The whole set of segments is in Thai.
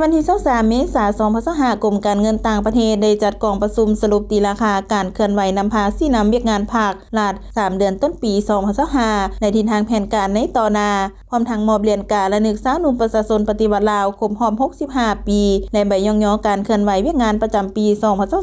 วันที่23เมษายน2025กรมการเงินต่างประเทศได้จัดกองประชุมสรุปตีราคาการเคลื่อนไหวนำพาซี่นำเวียกงานภาครัฐ3เดือนต้นปี2025ในทิศทางแผนการในต่อหน้าพร้อมทั้งมอบเหรียญกาและนึกสร้างหนุ่มประชาชนปฏิวัติลาวครบรอบ65ปีและใบย่อการเคลื่อนไหวเวียกงานประจำปี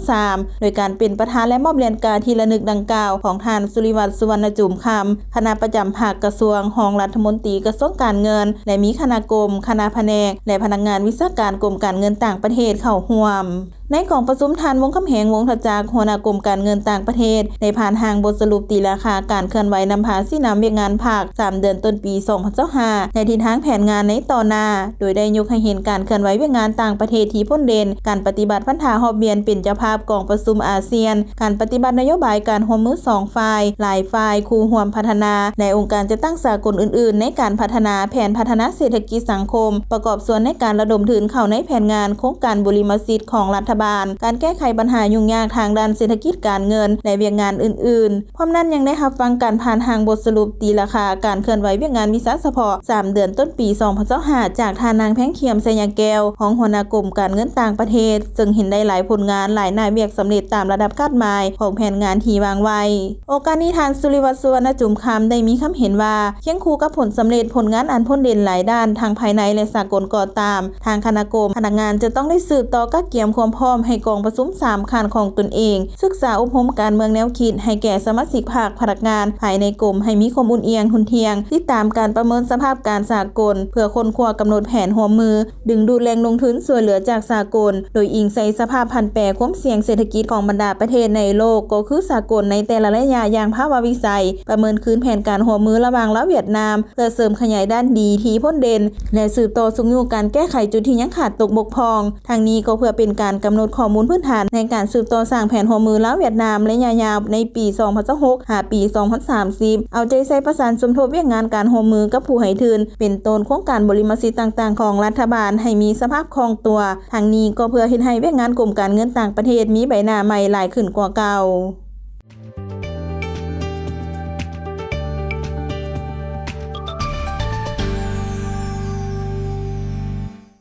2023โดยการเป็นประธานและมอบเหรียญกาที่ระลึกดังกล่าวของท่านสุริวัฒน์สุวรรณจุ่มคำคณะประจำภาคกระทรวงรองรัฐมนตรีกระทรวงการเงินและมีคณะกรมคณะแผนกและพนักงานวิชาการกรมการเงินต่างประเทศเข้าร่วมในของประชุมทานวงคำแหงวงทจักรหัวหน้ากรมการเงินต่างประเทศได้ผ่านทางบทสรุปตีราคาการเคลื่อนไหวนำพาซี่นำเวียกงานภาค3เดือนต้นปี2025ในทิศทางแผนงานในต่อหน้าโดยได้ยกให้เห็นการเคลื่อนไหวเวียกงานต่างประเทศที่พ้นเด่นการปฏิบัติพันธะหอบเบียนเป็นเจ้าภาพกองประชุมอาเซียนการปฏิบัตินโยบายการร่วมมือ2ฝ่ายหลายฝ่ายคู่ร่วมพัฒนาและองค์การจะตั้งสากลอื่นๆในการพัฒนาแผนพัฒนาเศรษฐกิจสังคมประกอบส่วนในการระดมทุนเข้าในแผนงานโครงการบริมสิทธิ์ของรัฐบาลการแก้ไขปัญหายุ่งยากทางด้านเศรษฐกิจการเงินและเวียกงานอื่นๆพร้อมนั้นยังได้รับฟังการผ่านทางบทสรุปตีราคาการเคลื่อนไหวเวียกงานวิสาเฉพาะ3เดือนต้นปี2025จากทานางแพงเขียมไสยแก้วของหัวหน้ากรมการเงินต่างประเทศซึ่งเห็นได้หลายผลงานหลายหน้าเวียกสำเร็จตามระดับคาดหมายของแผนงานที่วางไว้โอกาสนี้ทานสุริวัฒน์สุวรรณจุ่มคำได้มีคำเห็นว่าเคียงคู่กับผลสำเร็จผลงานอันพ้นเด่นหลายด้านทางภายในและสากลก่อตามทางคณะกรมพนักงานจะต้องได้สืบต่อกักเกี่ยมความพร้อมให้กองประชุม3คันของตนเองศึกษาอบรมการเมืองแนวคิดให้แก่สมาชิกภาคพนักงานภายในกรมให้มีความอุ่นเอียงทุนเทียงติดตามการประเมินสภาพการสากลเพื่อค้นคว้ากำหนดแผนร่วมมือดึงดูดแรงลงทุนช่วยเหลือจากสากลโดยอิงใส่สภาพผันแปรความเสี่ยงเศรษฐกิจของบรรดาประเทศในโลกก็คือสากลในแต่ละระยะอย่างภาวะวิสัยประเมินคืนแผนการร่วมมือระหว่างลาวเวียดนามเพื่อเสริมขยายด้านดีที่พ้นเด่นและสืบต่อสู่ยุคการแก้ไขจุดที่ยังขาดตกบกพร่องทางนี้ก็เพื่อเป็นการกำหนดข้อมูลพื้นฐานในการสืบต่อสร้างแผนร่วมมือลาวเวียดนามระยะยาวในปี2026หาปี2030เอาใจใส่ประสานสมทบเวียกงานการร่วมมือกับผู้ให้ทุนเป็นต้นโครงการบริมสิทธิ์ต่างๆของรัฐบาลให้มีสภาพคล่องตัวทางนี้ก็เพื่อเฮ็ดให้เวียกงานกรมการเงินต่างประเทศมีใบหน้าใหม่หลายขึ้นกว่าเก่า